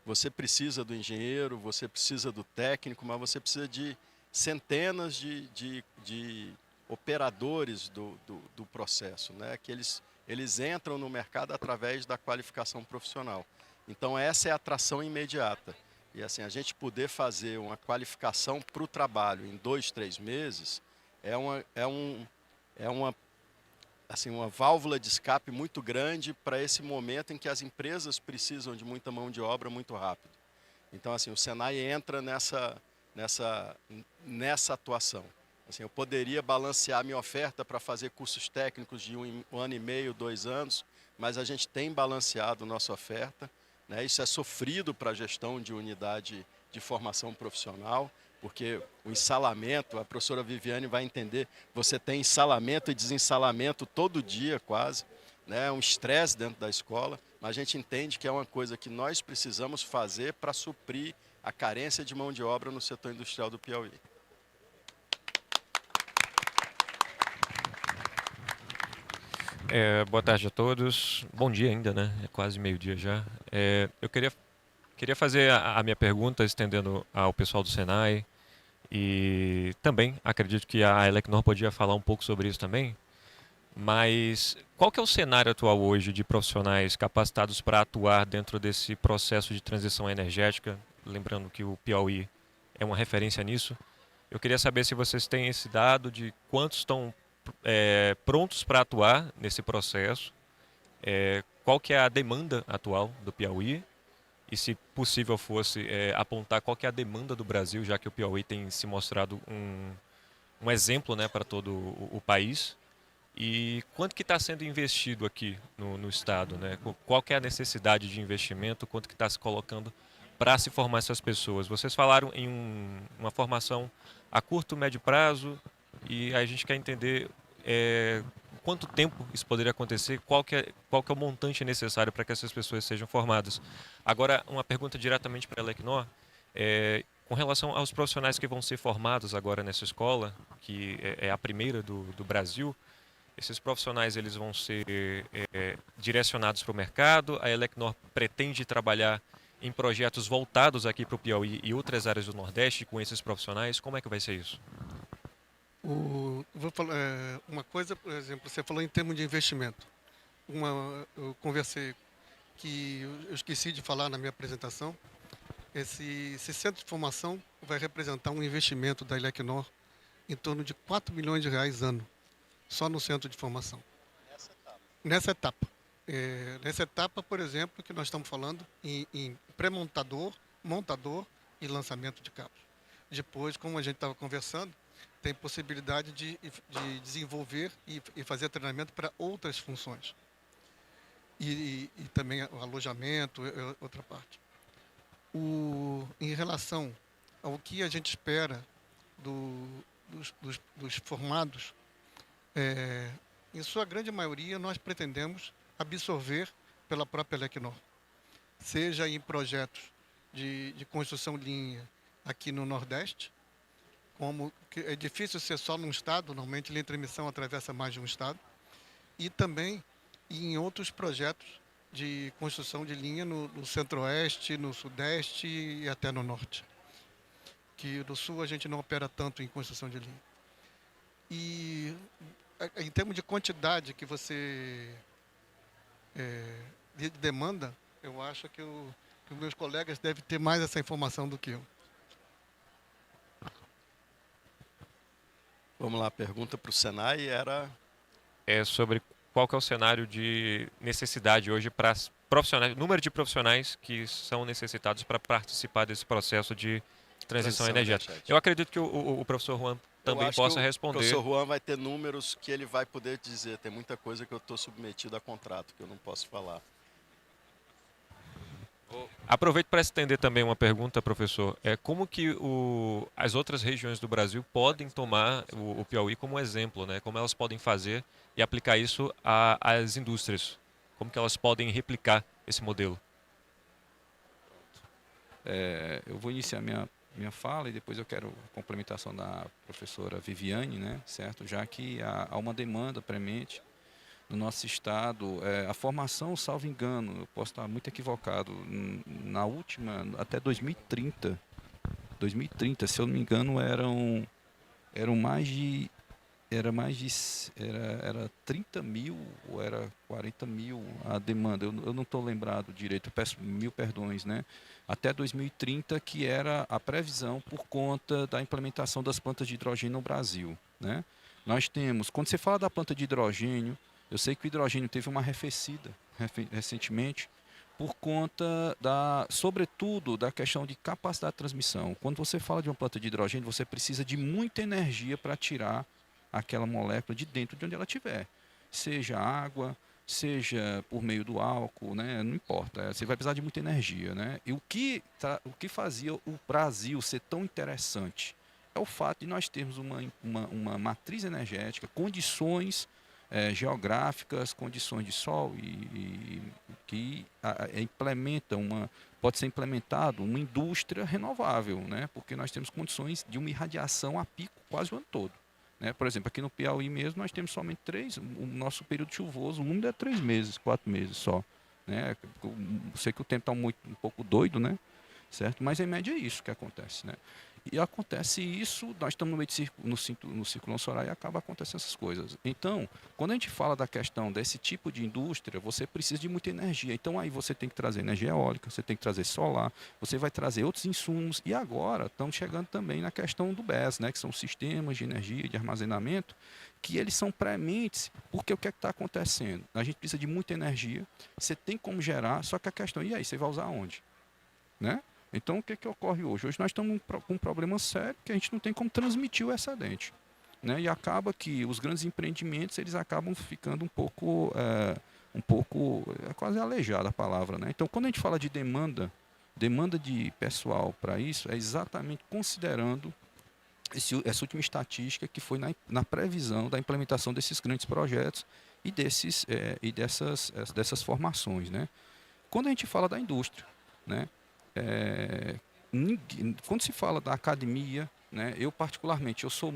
você precisa do engenheiro, você precisa do técnico, mas você precisa de centenas de operadores do processo, né, que eles entram no mercado através da qualificação profissional. Então, essa é a atração imediata. E assim, a gente poder fazer uma qualificação para o trabalho em 2, 3 meses é uma válvula de escape muito grande para esse momento em que as empresas precisam de muita mão de obra muito rápido. Então, assim, o Senai entra nessa atuação. Assim, eu poderia balancear minha oferta para fazer cursos técnicos de um ano e meio, 2 anos, mas a gente tem balanceado nossa oferta, né? Isso é sofrido para a gestão de unidade de formação profissional, porque o ensalamento, a professora Viviane vai entender, você tem ensalamento e desensalamento todo dia quase, né? É um estresse dentro da escola, mas a gente entende que é uma coisa que nós precisamos fazer para suprir a carência de mão de obra no setor industrial do Piauí. Boa tarde a todos. Bom dia ainda, né? É quase meio-dia já. Eu queria fazer a minha pergunta estendendo ao pessoal do Senai e também acredito que a Elecnor podia falar um pouco sobre isso também. Mas qual que é o cenário atual hoje de profissionais capacitados para atuar dentro desse processo de transição energética? Lembrando que o Piauí é uma referência nisso. Eu queria saber se vocês têm esse dado de quantos estão prontos para atuar nesse processo, qual que é a demanda atual do Piauí e, se possível fosse, apontar qual que é a demanda do Brasil, já que o Piauí tem se mostrado um exemplo, né, para todo o país. E quanto que está sendo investido aqui no estado, né? Qual que é a necessidade de investimento, quanto que está se colocando para se formar essas pessoas? Vocês falaram em uma formação a curto, médio prazo, e a gente quer entender quanto tempo isso poderia acontecer, qual que é o montante necessário para que essas pessoas sejam formadas. Agora, uma pergunta diretamente para a Elecnor, com relação aos profissionais que vão ser formados agora nessa escola, que é a primeira do Brasil. Esses profissionais eles vão ser direcionados para o mercado. A Elecnor pretende trabalhar em projetos voltados aqui para o Piauí e outras áreas do Nordeste com esses profissionais. Como é que vai ser isso? Vou falar uma coisa, por exemplo, você falou em termos de investimento. Eu conversei que eu esqueci de falar na minha apresentação. Esse centro de formação vai representar um investimento da Elecnor em torno de 4 milhões de reais ano, só no centro de formação. Nessa etapa. Nessa etapa, por exemplo, que nós estamos falando em pré-montador, montador e lançamento de cabos. Depois, como a gente estava conversando, tem possibilidade de desenvolver e fazer treinamento para outras funções. E também o alojamento, outra parte. Em relação ao que a gente espera dos formados, em sua grande maioria, nós pretendemos absorver pela própria Elecnor, seja em projetos de construção de linha aqui no Nordeste, como que é difícil ser só num estado, normalmente linha de transmissão atravessa mais de um estado, e também em outros projetos de construção de linha no Centro-Oeste, no Sudeste e até no Norte. Que no Sul a gente não opera tanto em construção de linha. E em termos de quantidade que você de demanda, eu acho que os meus colegas devem ter mais essa informação do que eu. Vamos lá, a pergunta para o Senai era... Sobre qual que é o cenário de necessidade hoje para profissionais, número de profissionais que são necessitados para participar desse processo de transição energética. Eu acredito que o professor Juan também possa responder. O professor Juan vai ter números que ele vai poder dizer. Tem muita coisa que eu estou submetido a contrato, que eu não posso falar. Aproveito para estender também uma pergunta, professor. Como que as outras regiões do Brasil podem tomar o Piauí como exemplo, né? Como elas podem fazer e aplicar isso às indústrias? Como que elas podem replicar esse modelo? Eu vou iniciar minha fala e depois eu quero a complementação da professora Viviane, né? Certo? Já que há uma demanda premente no nosso estado, a formação, salvo engano, eu posso estar muito equivocado, na última, até 2030, se eu não me engano, eram mais de, era 30 mil ou era 40 mil a demanda, eu não estou lembrado direito, eu peço mil perdões, né? Até 2030, que era a previsão por conta da implementação das plantas de hidrogênio no Brasil, né? Nós temos, quando você fala da planta de hidrogênio, eu sei que o hidrogênio teve uma arrefecida recentemente por conta, sobretudo, da questão de capacidade de transmissão. Quando você fala de uma planta de hidrogênio, você precisa de muita energia para tirar aquela molécula de dentro de onde ela estiver. Seja água, seja por meio do álcool, né? Não importa, você vai precisar de muita energia, né? E o que fazia o Brasil ser tão interessante é o fato de nós termos uma matriz energética, condições geográficas, condições de sol e que pode ser implementado uma indústria renovável, né? Porque nós temos condições de uma irradiação a pico quase o ano todo. né? Por exemplo, aqui no Piauí mesmo nós temos somente 3, o nosso período chuvoso, o úmido é 3 meses, 4 meses só, né? Eu sei que o tempo está um pouco doido, né? Certo? Mas em média é isso que acontece, né? E acontece isso, nós estamos no meio no círculo solar e acaba acontecendo essas coisas. Então, quando a gente fala da questão desse tipo de indústria, você precisa de muita energia. Então, aí você tem que trazer energia eólica, você tem que trazer solar, você vai trazer outros insumos. E agora, estão chegando também na questão do BES, né, que são sistemas de energia, de armazenamento, que eles são prementes, porque o que é que está acontecendo? A gente precisa de muita energia, você tem como gerar, só que a questão, e aí, você vai usar onde? Né? Então, o que ocorre hoje? Hoje nós estamos com um problema sério que a gente não tem como transmitir o excedente, né? E acaba que os grandes empreendimentos eles acabam ficando é quase aleijada a palavra, né? Então, quando a gente fala de demanda de pessoal para isso, é exatamente considerando essa última estatística que foi na previsão da implementação desses grandes projetos e dessas formações, né? Quando a gente fala da indústria, né? Quando se fala da academia, né, eu particularmente, eu sou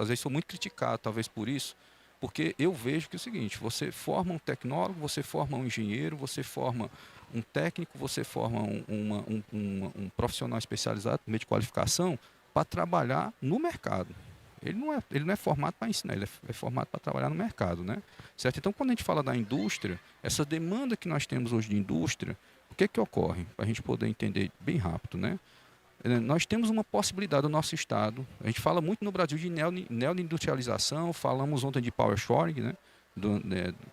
às vezes sou muito criticado, talvez por isso, porque eu vejo que é o seguinte: você forma um tecnólogo, você forma um engenheiro, você forma um técnico, você forma um profissional especializado, meio de qualificação, para trabalhar no mercado. Ele não é formado para ensinar, ele é formado para trabalhar no mercado, né? Certo? Então, quando a gente fala da indústria, essa demanda que nós temos hoje de indústria, o que ocorre? Para a gente poder entender bem rápido, né? Nós temos uma possibilidade no nosso estado, a gente fala muito no Brasil de neoindustrialização, falamos ontem de power shoring, né?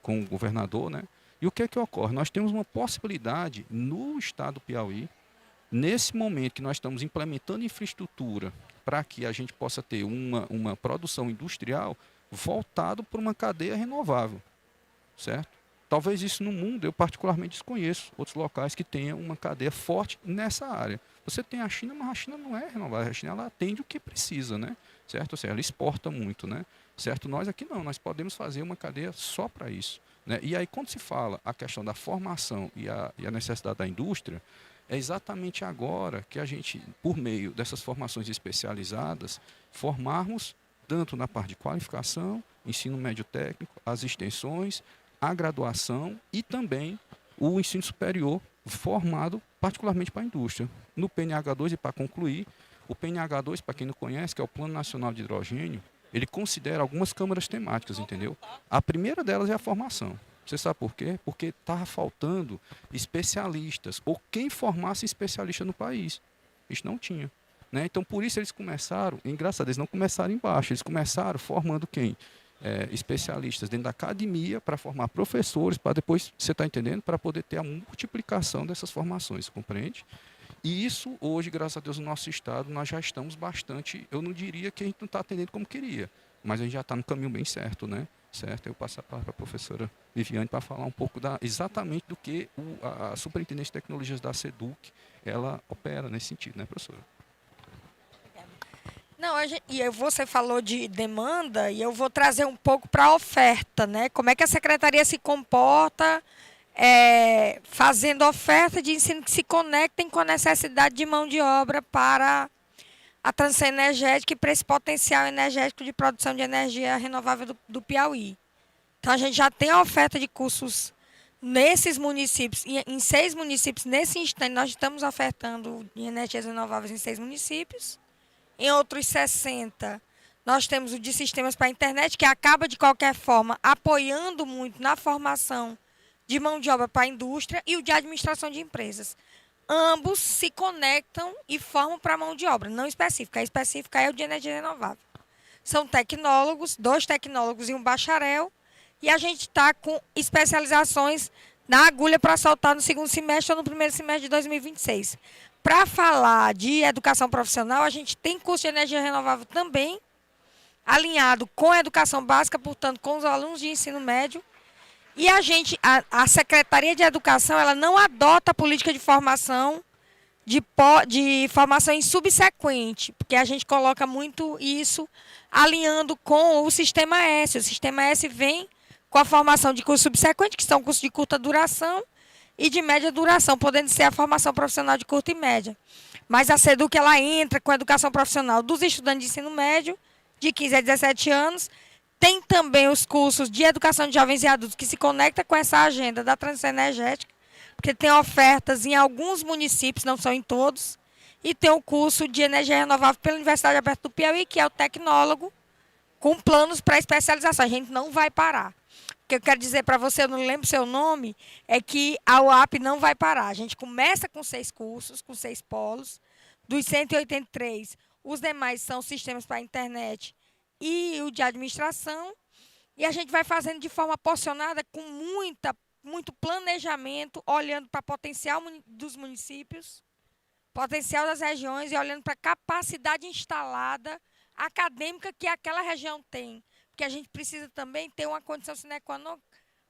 Com o governador, né? E o que ocorre? Nós temos uma possibilidade no estado do Piauí, nesse momento que nós estamos implementando infraestrutura para que a gente possa ter uma produção industrial voltado para uma cadeia renovável, certo? Talvez isso no mundo, eu particularmente desconheço outros locais que tenham uma cadeia forte nessa área. Você tem a China, mas a China não é renovável, a China ela atende o que precisa, né? Certo? Ou seja, ela exporta muito, né? Certo? Nós aqui não, nós podemos fazer uma cadeia só para isso, né? E aí quando se fala a questão da formação e a necessidade da indústria, é exatamente agora que a gente, por meio dessas formações especializadas, formarmos tanto na parte de qualificação, ensino médio técnico, as extensões, a graduação e também o ensino superior formado particularmente para a indústria. No PNH2, e para concluir, o PNH2, para quem não conhece, que é o Plano Nacional de Hidrogênio, ele considera algumas câmaras temáticas, entendeu? A primeira delas é a formação. Você sabe por quê? Porque estava faltando especialistas, ou quem formasse especialista no país. Isso não tinha, né? Então, por isso eles começaram, engraçado, eles não começaram embaixo, eles começaram formando quem? Especialistas dentro da academia para formar professores, para depois, você está entendendo, para poder ter a multiplicação dessas formações, compreende? E isso, hoje, graças a Deus, no nosso estado, nós já estamos bastante, eu não diria que a gente não está atendendo como queria, mas a gente já está no caminho bem certo, né? Certo? Eu passo a palavra para a professora Viviane para falar um pouco exatamente do que a Superintendência de Tecnologias da SEDUC, ela opera nesse sentido, né, professora? Não, você falou de demanda e eu vou trazer um pouco para a oferta, né? Como é que a secretaria se comporta fazendo oferta de ensino que se conectem com a necessidade de mão de obra para a transição energética e para esse potencial energético de produção de energia renovável do Piauí. Então, a gente já tem a oferta de cursos nesses municípios, em 6 municípios, nesse instante, nós estamos ofertando de energias renováveis em 6 municípios. Em outros 60, nós temos o de sistemas para a internet, que acaba, de qualquer forma, apoiando muito na formação de mão de obra para a indústria, e o de administração de empresas. Ambos se conectam e formam para a mão de obra, não específica. A específica é o de energia renovável. São tecnólogos, 2 tecnólogos e um bacharel, e a gente está com especializações na agulha para soltar no segundo semestre ou no primeiro semestre de 2026. Para falar de educação profissional, a gente tem curso de energia renovável também, alinhado com a educação básica, portanto, com os alunos de ensino médio. E a Secretaria de Educação, ela não adota a política de formação, de formação em subsequente, porque a gente coloca muito isso alinhando com o Sistema S. O Sistema S vem com a formação de curso subsequente, que são cursos de curta duração e de média duração, podendo ser a formação profissional de curta e média. Mas a SEDUC ela entra com a educação profissional dos estudantes de ensino médio, de 15 a 17 anos. Tem também os cursos de educação de jovens e adultos que se conecta com essa agenda da transição energética, porque tem ofertas em alguns municípios, não são em todos. E tem o curso de energia renovável pela Universidade Aberta do Piauí, que é o tecnólogo, com planos para especialização. A gente não vai parar. O que eu quero dizer para você, eu não lembro seu nome, é que a UAP não vai parar. A gente começa com 6 cursos, com 6 polos. Dos 183, os demais são sistemas para a internet e o de administração. E a gente vai fazendo de forma porcionada, com muito planejamento, olhando para o potencial dos municípios, potencial das regiões e olhando para a capacidade instalada acadêmica que aquela região tem. Porque a gente precisa também ter uma condição sine qua non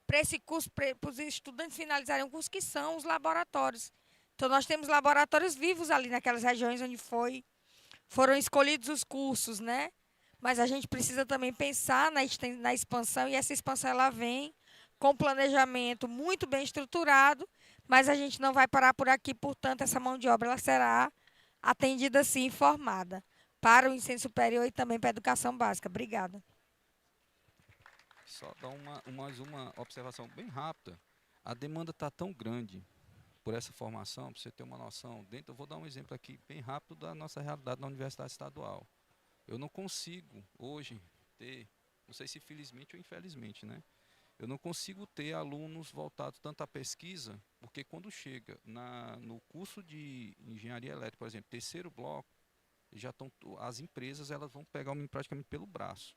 para esse curso, para os estudantes finalizarem o curso, que são os laboratórios. Então, nós temos laboratórios vivos ali naquelas regiões onde foram escolhidos os cursos, né? Mas a gente precisa também pensar na expansão, e essa expansão ela vem com planejamento muito bem estruturado, mas a gente não vai parar por aqui, portanto, essa mão de obra ela será atendida, sim, formada para o ensino superior e também para a educação básica. Obrigada. Só dar mais uma observação bem rápida. A demanda está tão grande por essa formação, para você ter uma noção, eu vou dar um exemplo aqui bem rápido da nossa realidade na Universidade Estadual. Eu não consigo hoje ter, não sei se felizmente ou infelizmente, né? Eu não consigo ter alunos voltados tanto à pesquisa, porque quando chega no curso de engenharia elétrica, por exemplo, terceiro bloco, as empresas elas vão pegar o menino praticamente pelo braço,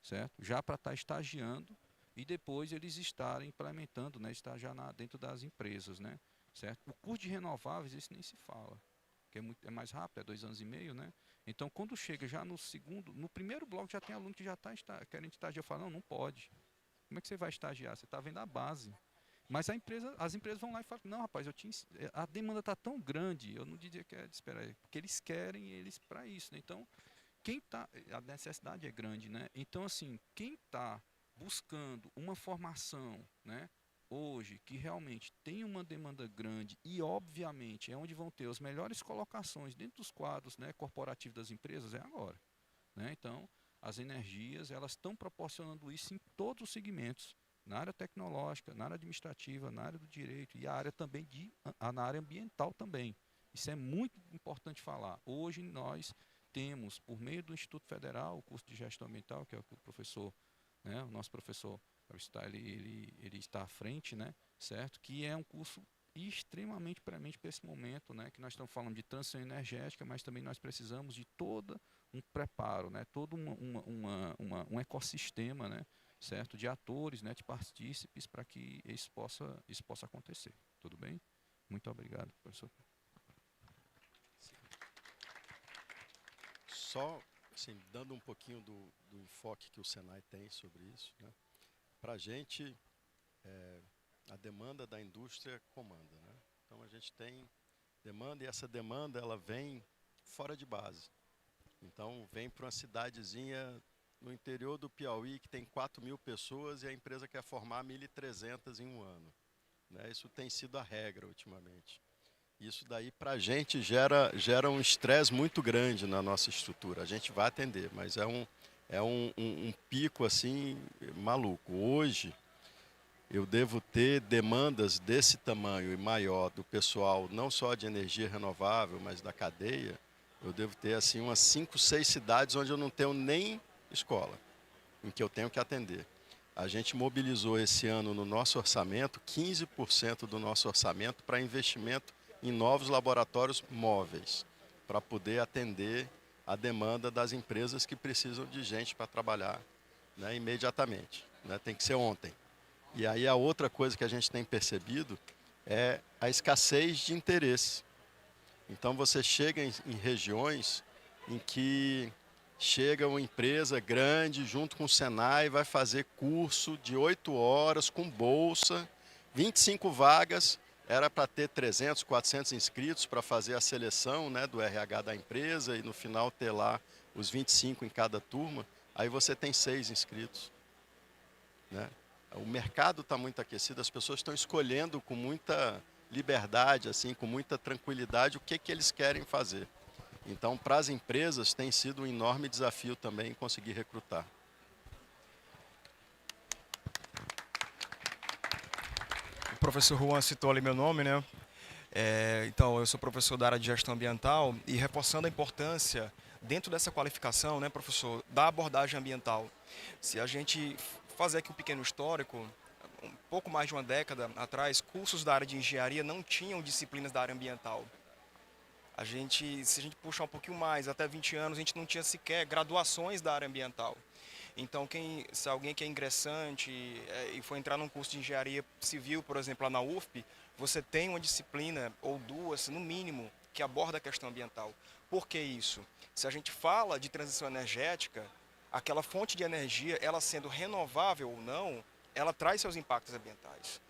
certo? Já para estar estagiando e depois eles estarem implementando, né, estagiar dentro das empresas, né, certo? O curso de renováveis, isso nem se fala, que é mais rápido, é 2 anos e meio, né? Então, quando chega já no primeiro bloco já tem aluno que já está querendo estagiar. Eu falo, não pode. Como é que você vai estagiar? Você está vendo a base. Mas as empresas vão lá e falam, não, rapaz, a demanda está tão grande, eu não diria que é de esperar, porque eles querem eles para isso, né? Então, a necessidade é grande, né? Então, assim, quem está buscando uma formação, né, hoje, que realmente tem uma demanda grande e, obviamente, é onde vão ter as melhores colocações dentro dos quadros, né, corporativos das empresas, é agora, né? Então, as energias, elas estão proporcionando isso em todos os segmentos, na área tecnológica, na área administrativa, na área do direito e a área também na área ambiental também. Isso é muito importante falar. Hoje nós temos, por meio do Instituto Federal, o curso de gestão ambiental, que é o que o professor, né, o nosso professor ele está à frente, né, certo? Que é um curso extremamente premente para esse momento, né, que nós estamos falando de transição energética, mas também nós precisamos de todo um preparo, né, todo um ecossistema, né, certo? De atores, né, de partícipes, para que isso possa acontecer. Tudo bem? Muito obrigado, professor. Só assim, dando um pouquinho do enfoque que o Senai tem sobre isso, né? Para a gente, a demanda da indústria comanda, né? Então a gente tem demanda, e essa demanda ela vem fora de base. Então vem para uma cidadezinha no interior do Piauí que tem 4.000 pessoas e a empresa quer formar 1.300 em um ano, né? Isso tem sido a regra ultimamente. Isso daí para a gente gera um estresse muito grande na nossa estrutura. A gente vai atender, mas é um pico assim maluco. Hoje eu devo ter demandas desse tamanho e maior do pessoal, não só de energia renovável, mas da cadeia. Eu devo ter assim umas 5, 6 cidades onde eu não tenho nem escola, em que eu tenho que atender. A gente mobilizou esse ano no nosso orçamento 15% do nosso orçamento para investimento em novos laboratórios móveis, para poder atender a demanda das empresas que precisam de gente para trabalhar, né, imediatamente, né, tem que ser ontem. E aí a outra coisa que a gente tem percebido é a escassez de interesse. Então você chega em regiões em que chega uma empresa grande junto com o Senai, vai fazer curso de 8 horas com bolsa, 25 vagas, era para ter 300, 400 inscritos para fazer a seleção, né, do RH da empresa e no final ter lá os 25 em cada turma, aí você tem 6 inscritos, né? O mercado está muito aquecido, as pessoas estão escolhendo com muita liberdade, assim, com muita tranquilidade, o que eles querem fazer. Então, para as empresas, tem sido um enorme desafio também conseguir recrutar. O professor Juan citou ali meu nome, né? Então, eu sou professor da área de gestão ambiental e reforçando a importância, dentro dessa qualificação, né, professor, da abordagem ambiental. Se a gente fazer aqui um pequeno histórico, um pouco mais de uma década atrás, cursos da área de engenharia não tinham disciplinas da área ambiental. Se a gente puxar um pouquinho mais, até 20 anos, a gente não tinha sequer graduações da área ambiental. Então, se alguém que é ingressante e for entrar num curso de engenharia civil, por exemplo, lá na UFP, você tem uma disciplina, ou duas, no mínimo, que aborda a questão ambiental. Por que isso? Se a gente fala de transição energética, aquela fonte de energia, ela sendo renovável ou não, ela traz seus impactos ambientais.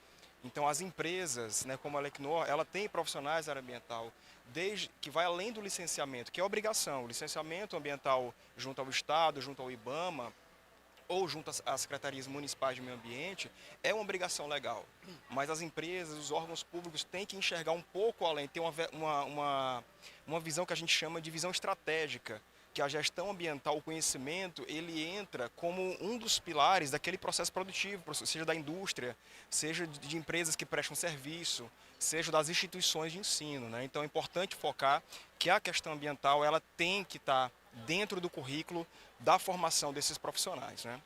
Então, as empresas, né, como a Elecnor, ela tem profissionais da área ambiental, desde que vai além do licenciamento, que é obrigação. O licenciamento ambiental junto ao Estado, junto ao IBAMA, ou junto às secretarias municipais de meio ambiente, é uma obrigação legal. Mas as empresas, os órgãos públicos têm que enxergar um pouco além, ter uma visão que a gente chama de visão estratégica, que a gestão ambiental, o conhecimento, ele entra como um dos pilares daquele processo produtivo, seja da indústria, seja de empresas que prestam serviço, seja das instituições de ensino, né? Então é importante focar que a questão ambiental ela tem que estar dentro do currículo da formação desses profissionais, né?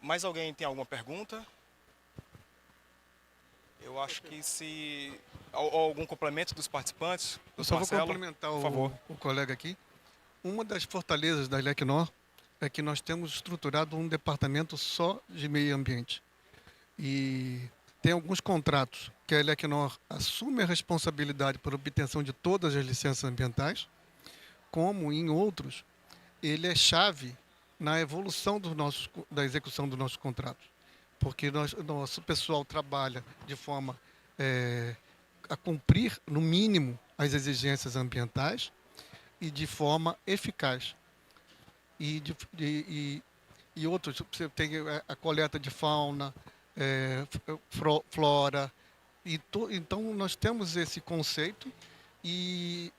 Mais alguém tem alguma pergunta? Eu acho que se... Algum complemento dos participantes? Eu só Marcelo, vou complementar por favor. o colega aqui. Uma das fortalezas da Elecnor é que nós temos estruturado um departamento só de meio ambiente. E tem alguns contratos que a Elecnor assume a responsabilidade por obtenção de todas as licenças ambientais, como em outros, ele é chave na evolução da execução dos nossos contratos. Porque nosso pessoal trabalha de forma a cumprir, no mínimo, as exigências ambientais e de forma eficaz. E outros, você tem a coleta de fauna, flora. Então, nós temos esse conceito e,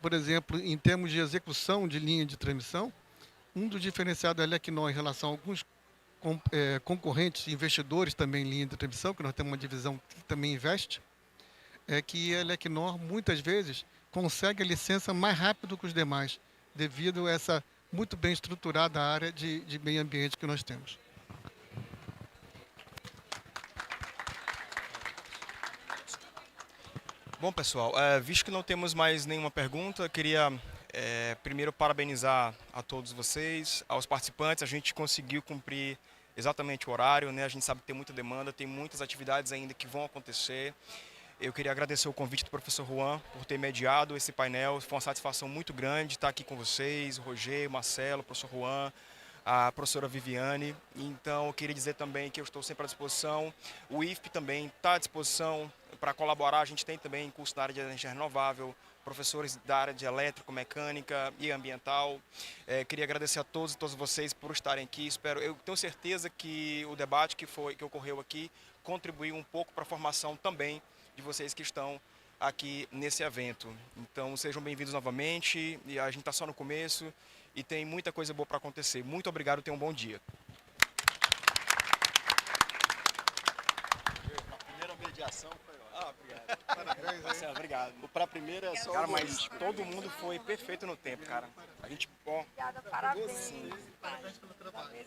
por exemplo, em termos de execução de linha de transmissão, um dos diferenciados da Elecnor em relação a alguns concorrentes, investidores também em linha de transmissão, que nós temos uma divisão que também investe, é que a Elecnor, muitas vezes, consegue a licença mais rápido que os demais, devido a essa muito bem estruturada área de meio ambiente que nós temos. Bom, pessoal, visto que não temos mais nenhuma pergunta, queria primeiro parabenizar a todos vocês, aos participantes. A gente conseguiu cumprir exatamente o horário, né? A gente sabe que tem muita demanda, tem muitas atividades ainda que vão acontecer. Eu queria agradecer o convite do professor Juan por ter mediado esse painel. Foi uma satisfação muito grande estar aqui com vocês, o Roger, o Marcelo, o professor Juan, a professora Viviane. Então, eu queria dizer também que eu estou sempre à disposição. O IFP também está à disposição para colaborar. A gente tem também curso da área de energia renovável, professores da área de elétrico, mecânica e ambiental. Queria agradecer a todos e todas vocês por estarem aqui. Eu tenho certeza que o debate que ocorreu aqui contribuiu um pouco para a formação também de vocês que estão aqui nesse evento. Então, sejam bem-vindos novamente. E a gente está só no começo e tem muita coisa boa para acontecer. Muito obrigado, tenham um bom dia. A primeira mediação foi ótima. Obrigado. Parabéns, Marcelo, obrigado. Para a primeira é só Cara, mas todo mundo foi perfeito no tempo, cara. A gente, Obrigada, parabéns. Parabéns pelo trabalho.